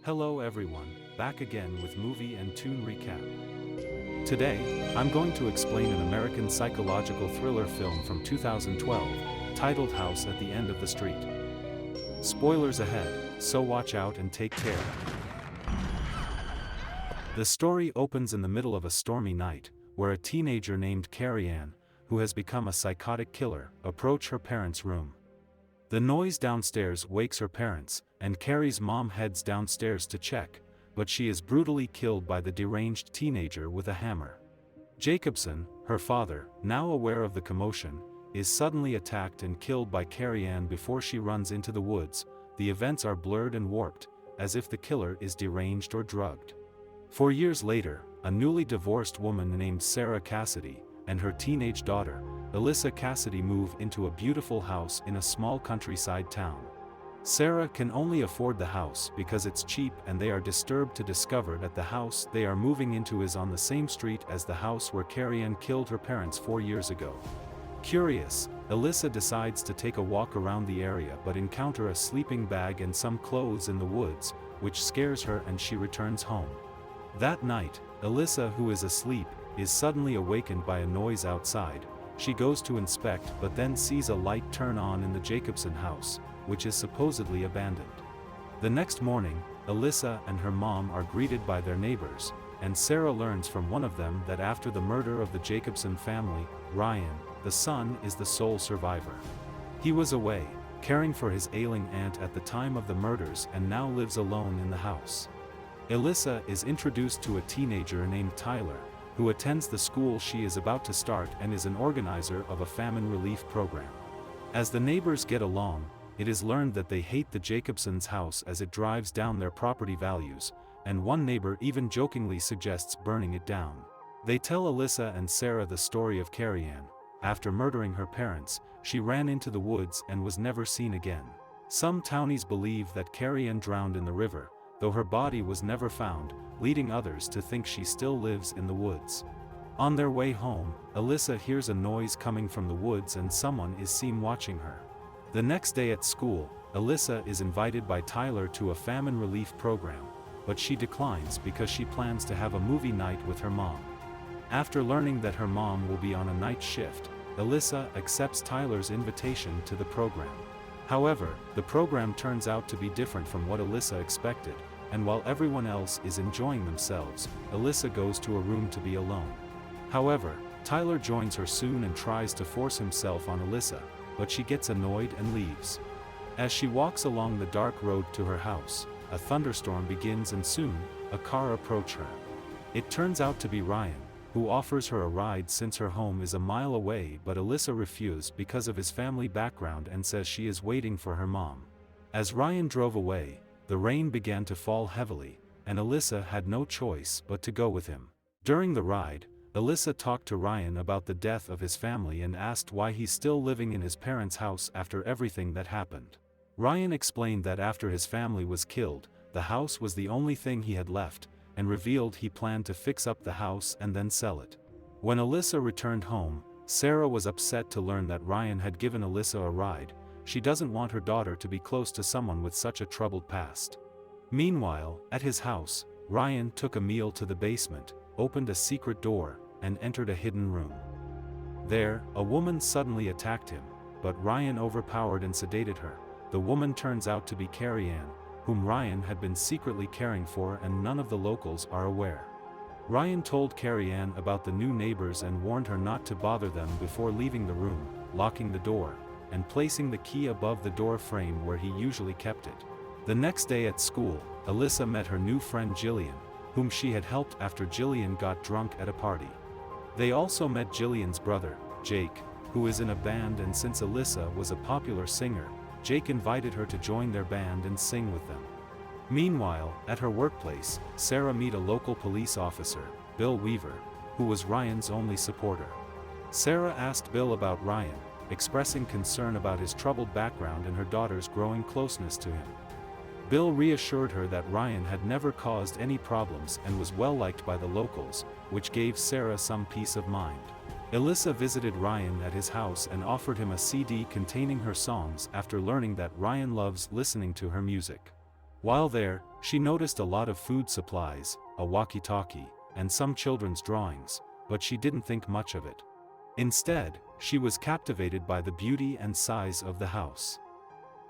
Hello everyone, back again with movie and tune recap. Today, I'm going to explain an American psychological thriller film from 2012, titled House at the End of the Street. Spoilers ahead, so watch out and take care. The story opens in the middle of a stormy night, where a teenager named Carrie Ann, who has become a psychotic killer, approaches her parents' room. The noise downstairs wakes her parents, and Carrie's mom heads downstairs to check, but she is brutally killed by the deranged teenager with a hammer. Jacobson, her father, now aware of the commotion, is suddenly attacked and killed by Carrie Ann before she runs into the woods. The events are blurred and warped, as if the killer is deranged or drugged. 4 years later, a newly divorced woman named Sarah Cassidy, and her teenage daughter, Elissa Cassidy, move into a beautiful house in a small countryside town. Sarah can only afford the house because it's cheap, and they are disturbed to discover that the house they are moving into is on the same street as the house where Carrie Ann killed her parents 4 years ago. Curious, Elissa decides to take a walk around the area but encounters a sleeping bag and some clothes in the woods, which scares her and she returns home. That night, Elissa, who is asleep, is suddenly awakened by a noise outside. She goes to inspect but then sees a light turn on in the Jacobson house, which is supposedly abandoned. The next morning, Elissa and her mom are greeted by their neighbors, and Sarah learns from one of them that after the murder of the Jacobson family, Ryan, the son, is the sole survivor. He was away, caring for his ailing aunt at the time of the murders and now lives alone in the house. Elissa is introduced to a teenager named Tyler, who attends the school she is about to start and is an organizer of a famine relief program. As the neighbors get along, it is learned that they hate the Jacobsons' house as it drives down their property values, and one neighbor even jokingly suggests burning it down. They tell Elissa and Sarah the story of Carrie Ann. After murdering her parents, she ran into the woods and was never seen again. Some townies believe that Carrie Ann drowned in the river, though her body was never found, leading others to think she still lives in the woods. On their way home, Elissa hears a noise coming from the woods and someone is seen watching her. The next day at school, Elissa is invited by Tyler to a famine relief program, but she declines because she plans to have a movie night with her mom. After learning that her mom will be on a night shift, Elissa accepts Tyler's invitation to the program. However, the program turns out to be different from what Elissa expected, and while everyone else is enjoying themselves, Elissa goes to a room to be alone. However, Tyler joins her soon and tries to force himself on Elissa, but she gets annoyed and leaves. As she walks along the dark road to her house, a thunderstorm begins and soon, a car approaches her. It turns out to be Ryan, who offers her a ride since her home is a mile away, but Elissa refuses because of his family background and says she is waiting for her mom. As Ryan drove away, the rain began to fall heavily, and Elissa had no choice but to go with him. During the ride, Elissa talked to Ryan about the death of his family and asked why he's still living in his parents' house after everything that happened. Ryan explained that after his family was killed, the house was the only thing he had left, and revealed he planned to fix up the house and then sell it. When Elissa returned home, Sarah was upset to learn that Ryan had given Elissa a ride. She doesn't want her daughter to be close to someone with such a troubled past. Meanwhile, at his house, Ryan took a meal to the basement, opened a secret door, and entered a hidden room. There, a woman suddenly attacked him, but Ryan overpowered and sedated her. The woman turns out to be Carrie Ann, whom Ryan had been secretly caring for, and none of the locals are aware. Ryan told Carrie Ann about the new neighbors and warned her not to bother them before leaving the room, locking the door, and placing the key above the door frame where he usually kept it. The next day at school, Elissa met her new friend Jillian, whom she had helped after Jillian got drunk at a party. They also met Jillian's brother, Jake, who is in a band, and since Elissa was a popular singer, Jake invited her to join their band and sing with them. Meanwhile, at her workplace, Sarah meets a local police officer, Bill Weaver, who was Ryan's only supporter. Sarah asked Bill about Ryan, expressing concern about his troubled background and her daughter's growing closeness to him. Bill reassured her that Ryan had never caused any problems and was well liked by the locals, which gave Sarah some peace of mind. Elissa visited Ryan at his house and offered him a CD containing her songs after learning that Ryan loves listening to her music. While there, she noticed a lot of food supplies, a walkie-talkie, and some children's drawings, but she didn't think much of it. Instead, she was captivated by the beauty and size of the house.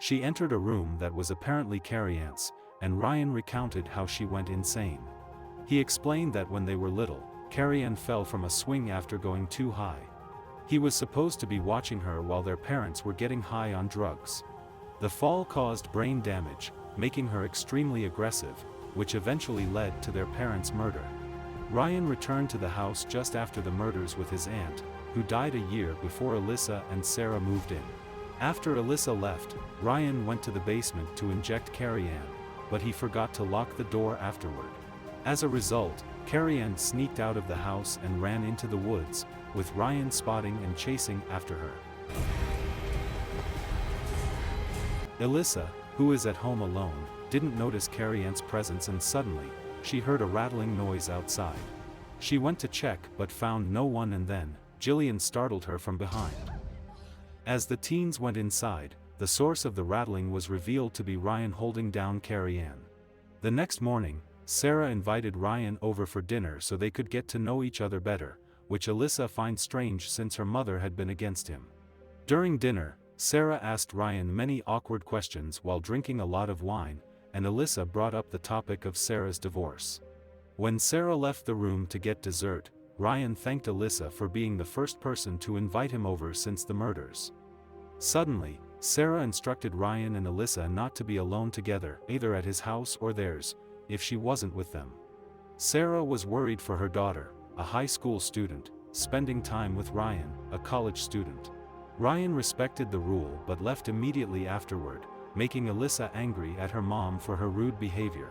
She entered a room that was apparently Carrie-Ann's, and Ryan recounted how she went insane. He explained that when they were little, Carrie-Ann fell from a swing after going too high. He was supposed to be watching her while their parents were getting high on drugs. The fall caused brain damage, making her extremely aggressive, which eventually led to their parents' murder. Ryan returned to the house just after the murders with his aunt, who died a year before Elissa and Sarah moved in. After Elissa left, Ryan went to the basement to inject Carrie-Ann, but he forgot to lock the door afterward. As a result, Carrie-Ann sneaked out of the house and ran into the woods, with Ryan spotting and chasing after her. Elissa, who is at home alone, didn't notice Carrie-Ann's presence and suddenly, she heard a rattling noise outside. She went to check but found no one, and then, Jillian startled her from behind. As the teens went inside, the source of the rattling was revealed to be Ryan holding down Carrie-Ann. The next morning, Sarah invited Ryan over for dinner so they could get to know each other better, which Elissa finds strange since her mother had been against him. During dinner, Sarah asked Ryan many awkward questions while drinking a lot of wine, and Elissa brought up the topic of Sarah's divorce. When Sarah left the room to get dessert, Ryan thanked Elissa for being the first person to invite him over since the murders. Suddenly, Sarah instructed Ryan and Elissa not to be alone together, either at his house or theirs, if she wasn't with them. Sarah was worried for her daughter, a high school student, spending time with Ryan, a college student. Ryan respected the rule but left immediately afterward, making Elissa angry at her mom for her rude behavior.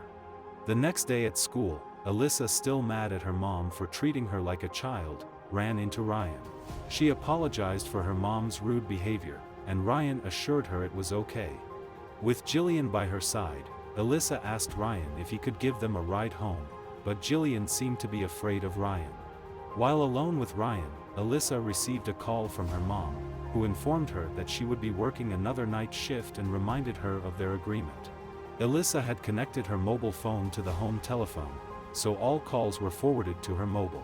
The next day at school, Elissa, still mad at her mom for treating her like a child, ran into Ryan. She apologized for her mom's rude behavior, and Ryan assured her it was okay. With Jillian by her side, Elissa asked Ryan if he could give them a ride home, but Jillian seemed to be afraid of Ryan. While alone with Ryan, Elissa received a call from her mom, who informed her that she would be working another night shift and reminded her of their agreement. Elissa had connected her mobile phone to the home telephone, so all calls were forwarded to her mobile.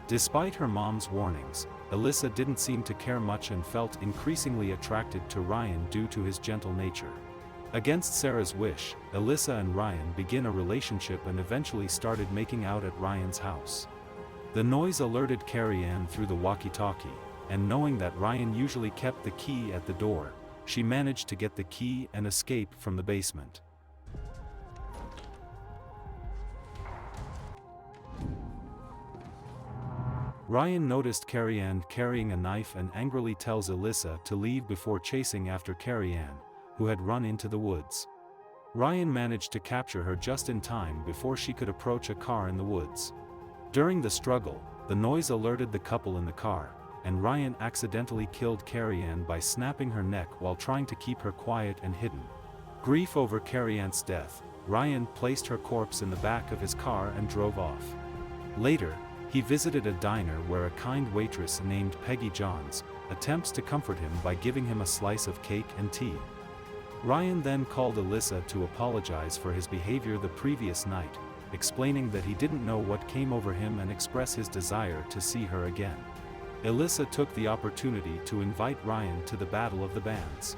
Despite her mom's warnings, Elissa didn't seem to care much and felt increasingly attracted to Ryan due to his gentle nature. Against Sarah's wish, Elissa and Ryan began a relationship and eventually started making out at Ryan's house. The noise alerted Carrie-Ann through the walkie-talkie, and knowing that Ryan usually kept the key at the door, she managed to get the key and escape from the basement. Ryan noticed Carrie-Ann carrying a knife and angrily tells Elissa to leave before chasing after Carrie-Ann, who had run into the woods. Ryan managed to capture her just in time before she could approach a car in the woods. During the struggle, the noise alerted the couple in the car, and Ryan accidentally killed Carrie-Ann by snapping her neck while trying to keep her quiet and hidden. Grief over Carrie-Ann's death, Ryan placed her corpse in the back of his car and drove off. Later, he visited a diner where a kind waitress named Peggy Johns attempts to comfort him by giving him a slice of cake and tea. Ryan then called Elissa to apologize for his behavior the previous night, explaining that he didn't know what came over him and express his desire to see her again. Elissa took the opportunity to invite Ryan to the Battle of the Bands.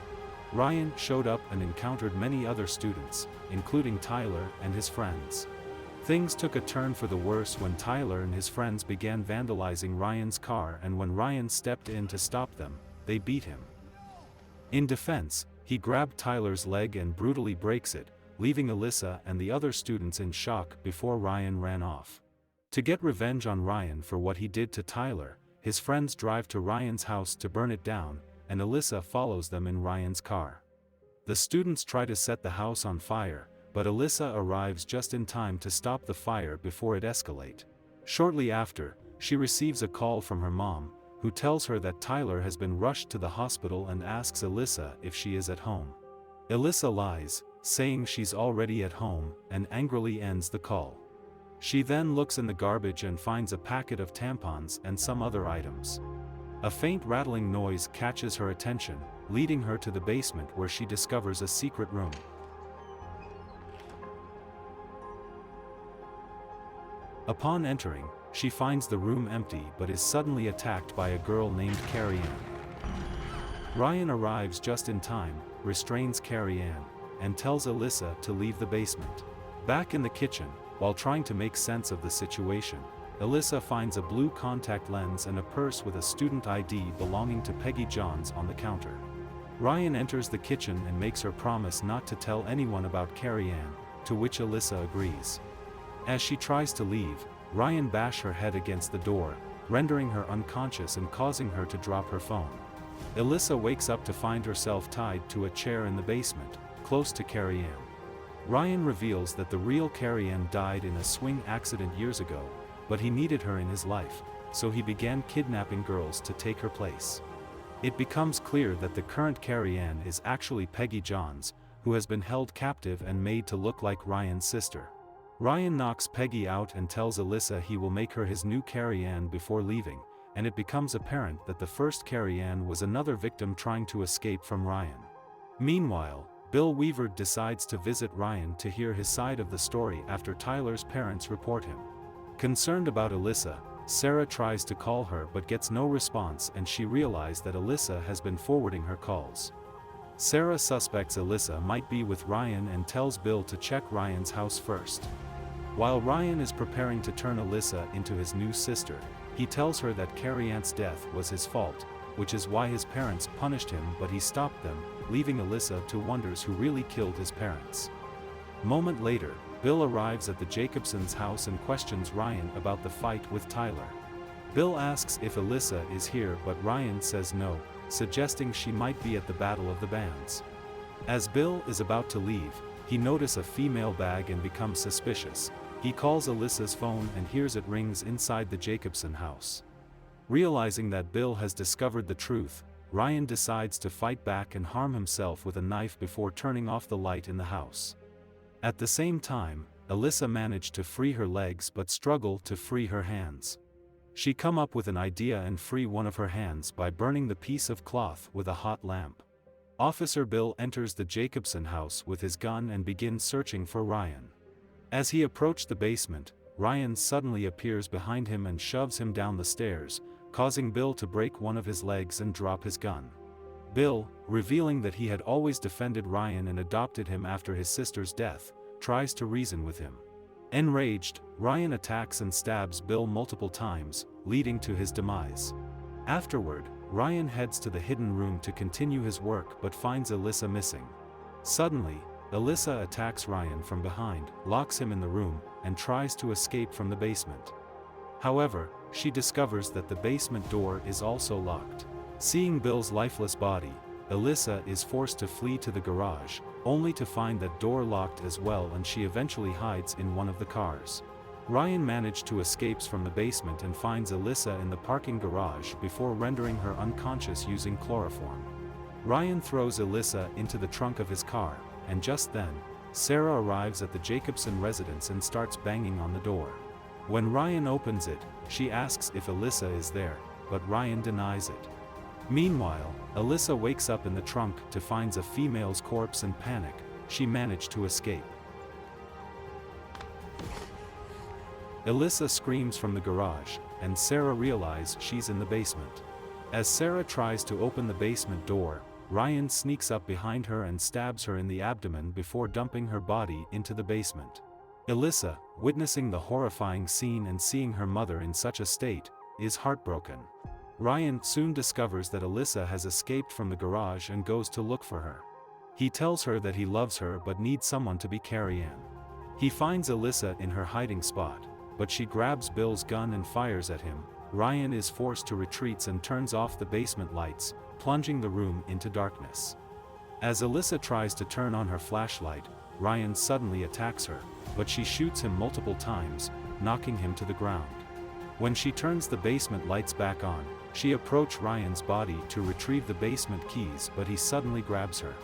Ryan showed up and encountered many other students, including Tyler and his friends. Things took a turn for the worse when Tyler and his friends began vandalizing Ryan's car, and when Ryan stepped in to stop them, they beat him. In defense, he grabbed Tyler's leg and brutally breaks it, leaving Elissa and the other students in shock before Ryan ran off. To get revenge on Ryan for what he did to Tyler, his friends drive to Ryan's house to burn it down, and Elissa follows them in Ryan's car. The students try to set the house on fire, but Elissa arrives just in time to stop the fire before it escalates. Shortly after, she receives a call from her mom, who tells her that Tyler has been rushed to the hospital and asks Elissa if she is at home. Elissa lies, saying she's already at home, and angrily ends the call. She then looks in the garbage and finds a packet of tampons and some other items. A faint rattling noise catches her attention, leading her to the basement where she discovers a secret room. Upon entering, she finds the room empty but is suddenly attacked by a girl named Carrie Ann. Ryan arrives just in time, restrains Carrie Ann, and tells Elissa to leave the basement. Back in the kitchen, while trying to make sense of the situation, Elissa finds a blue contact lens and a purse with a student ID belonging to Peggy Johns on the counter. Ryan enters the kitchen and makes her promise not to tell anyone about Carrie Ann, to which Elissa agrees. As she tries to leave, Ryan bashes her head against the door, rendering her unconscious and causing her to drop her phone. Elissa wakes up to find herself tied to a chair in the basement, close to Carrie Ann. Ryan reveals that the real Carrie Ann died in a swing accident years ago, but he needed her in his life, so he began kidnapping girls to take her place. It becomes clear that the current Carrie Ann is actually Peggy Johns, who has been held captive and made to look like Ryan's sister. Ryan knocks Peggy out and tells Elissa he will make her his new Carrie Ann before leaving, and it becomes apparent that the first Carrie Ann was another victim trying to escape from Ryan. Meanwhile, Bill Weaver decides to visit Ryan to hear his side of the story after Tyler's parents report him. Concerned about Elissa, Sarah tries to call her but gets no response, and she realizes that Elissa has been forwarding her calls. Sarah suspects Elissa might be with Ryan and tells Bill to check Ryan's house first. While Ryan is preparing to turn Elissa into his new sister, he tells her that Carrie Ann's death was his fault, which is why his parents punished him, but he stopped them, leaving Elissa to wonders who really killed his parents. Moment later, Bill arrives at the Jacobsons' house and questions Ryan about the fight with Tyler. Bill asks if Elissa is here, but Ryan says no, suggesting she might be at the Battle of the Bands. As Bill is about to leave, he notices a female bag and becomes suspicious. He calls Elissa's phone and hears it rings inside the Jacobson house. Realizing that Bill has discovered the truth, Ryan decides to fight back and harm himself with a knife before turning off the light in the house. At the same time, Elissa managed to free her legs but struggled to free her hands. She comes up with an idea and free one of her hands by burning the piece of cloth with a hot lamp. Officer Bill enters the Jacobson house with his gun and begins searching for Ryan. As he approached the basement, Ryan suddenly appears behind him and shoves him down the stairs, causing Bill to break one of his legs and drop his gun. Bill, revealing that he had always defended Ryan and adopted him after his sister's death, tries to reason with him. Enraged, Ryan attacks and stabs Bill multiple times, leading to his demise. Afterward, Ryan heads to the hidden room to continue his work but finds Elissa missing. Suddenly, Elissa attacks Ryan from behind, locks him in the room, and tries to escape from the basement. However, she discovers that the basement door is also locked. Seeing Bill's lifeless body, Elissa is forced to flee to the garage, only to find that door locked as well, and she eventually hides in one of the cars. Ryan managed to escape from the basement and finds Elissa in the parking garage before rendering her unconscious using chloroform. Ryan throws Elissa into the trunk of his car, and just then, Sarah arrives at the Jacobson residence and starts banging on the door. When Ryan opens it, she asks if Elissa is there, but Ryan denies it. Meanwhile, Elissa wakes up in the trunk to find a female's corpse and panic. She managed to escape. Elissa screams from the garage, and Sarah realizes she's in the basement. As Sarah tries to open the basement door, Ryan sneaks up behind her and stabs her in the abdomen before dumping her body into the basement. Elissa, witnessing the horrifying scene and seeing her mother in such a state, is heartbroken. Ryan soon discovers that Elissa has escaped from the garage and goes to look for her. He tells her that he loves her but needs someone to be Carrie Ann. He finds Elissa in her hiding spot, but she grabs Bill's gun and fires at him. Ryan is forced to retreat and turns off the basement lights, plunging the room into darkness. As Elissa tries to turn on her flashlight, Ryan suddenly attacks her, but she shoots him multiple times, knocking him to the ground. When she turns the basement lights back on, she approaches Ryan's body to retrieve the basement keys, but he suddenly grabs her.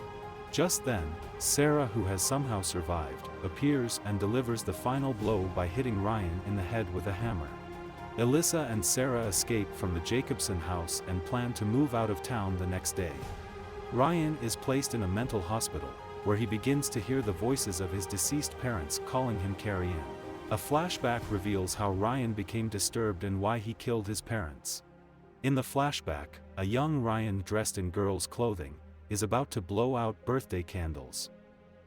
Just then, Sarah, who has somehow survived, appears and delivers the final blow by hitting Ryan in the head with a hammer. Elissa and Sarah escape from the Jacobson house and plan to move out of town the next day. Ryan is placed in a mental hospital, where he begins to hear the voices of his deceased parents calling him Carrie Ann. A flashback reveals how Ryan became disturbed and why he killed his parents. In the flashback, a young Ryan dressed in girl's clothing is about to blow out birthday candles.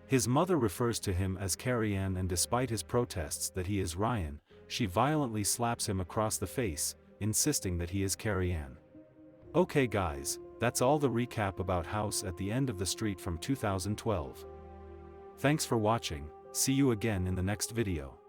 His mother refers to him as Carrie Ann, and despite his protests that he is Ryan, she violently slaps him across the face, insisting that he is Carrie Ann. Okay guys, that's all the recap about House at the End of the Street from 2012. Thanks for watching, see you again in the next video.